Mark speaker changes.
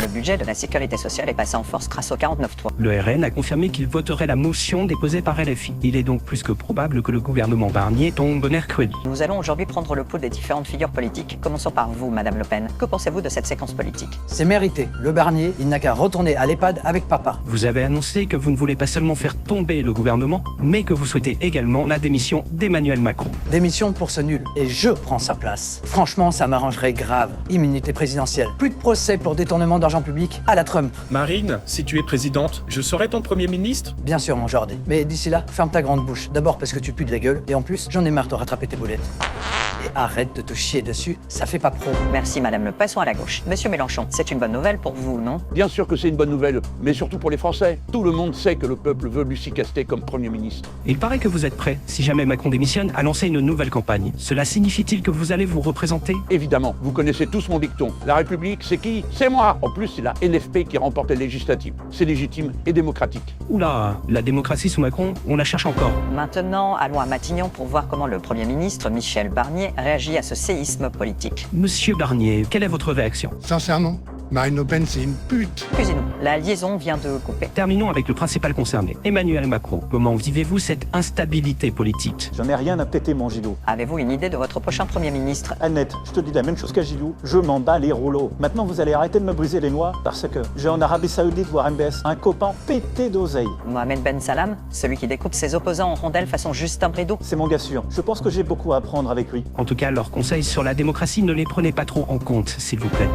Speaker 1: Le budget de la sécurité sociale est passé en force grâce au 49.3.
Speaker 2: Le RN a confirmé qu'il voterait la motion déposée par LFI. Il est donc plus que probable que le gouvernement Barnier tombe mercredi.
Speaker 1: Nous allons aujourd'hui prendre le pouls des différentes figures politiques. Commençons par vous, Madame Le Pen. Que pensez-vous de cette séquence politique?
Speaker 3: C'est mérité. Le Barnier, il n'a qu'à retourner à l'EHPAD avec papa.
Speaker 2: Vous avez annoncé que vous ne voulez pas seulement faire tomber le gouvernement, mais que vous souhaitez également la démission d'Emmanuel Macron.
Speaker 3: Démission pour ce nul. Et je prends sa place. Franchement, ça m'arrangerait grave. Immunité présidentielle. Plus de procès pour détournement d'argent public à la Trump.
Speaker 4: Marine, si tu es présidente, je serai ton Premier ministre?
Speaker 3: Bien sûr, mon Jordi. Mais d'ici là, ferme ta grande bouche. D'abord parce que tu pues de la gueule, et en plus, j'en ai marre de rattraper tes boulettes. Et arrête de te chier dessus, ça fait pas pro.
Speaker 1: Merci, Madame Le Pen. Passons à la gauche. Monsieur Mélenchon, c'est une bonne nouvelle pour vous, non?
Speaker 5: Bien sûr que c'est une bonne nouvelle, mais surtout pour les Français. Tout le monde sait que le peuple veut Lucie Castet comme Premier ministre.
Speaker 2: Il paraît que vous êtes prêt, si jamais Macron démissionne, à lancer une nouvelle campagne. Cela signifie-t-il que vous allez vous représenter?
Speaker 5: Évidemment, vous connaissez tous mon dicton. La République, c'est qui? C'est moi. En plus, c'est la NFP qui remporte les législatives. C'est légitime et démocratique.
Speaker 2: Oula, la démocratie sous Macron, on la cherche encore.
Speaker 1: Maintenant, allons à Matignon pour voir comment le Premier ministre, Michel Barnier, réagit à ce séisme politique.
Speaker 2: Monsieur Barnier, quelle est votre réaction?
Speaker 6: Sincèrement, Marine Le Pen, c'est une pute.
Speaker 1: Excusez-nous, la liaison vient de couper.
Speaker 2: Terminons avec le principal concerné, Emmanuel Macron. Comment vivez-vous cette instabilité politique?
Speaker 7: J'en ai rien à péter, mon Gilou.
Speaker 1: Avez-vous une idée de votre prochain Premier ministre?
Speaker 7: Annette, je te dis la même chose qu'à Gilou, je m'en bats les rouleaux. Maintenant, vous allez arrêter de me briser les noix, parce que j'ai en Arabie Saoudite, voire MBS, un copain pété d'oseille.
Speaker 1: Mohamed Ben Salam, celui qui découpe ses opposants en rondelles façon Justin Brideau.
Speaker 7: C'est mon gars sûr. Je pense que j'ai beaucoup à apprendre avec lui.
Speaker 2: En tout cas, leurs conseils sur la démocratie, ne les prenez pas trop en compte, s'il vous plaît.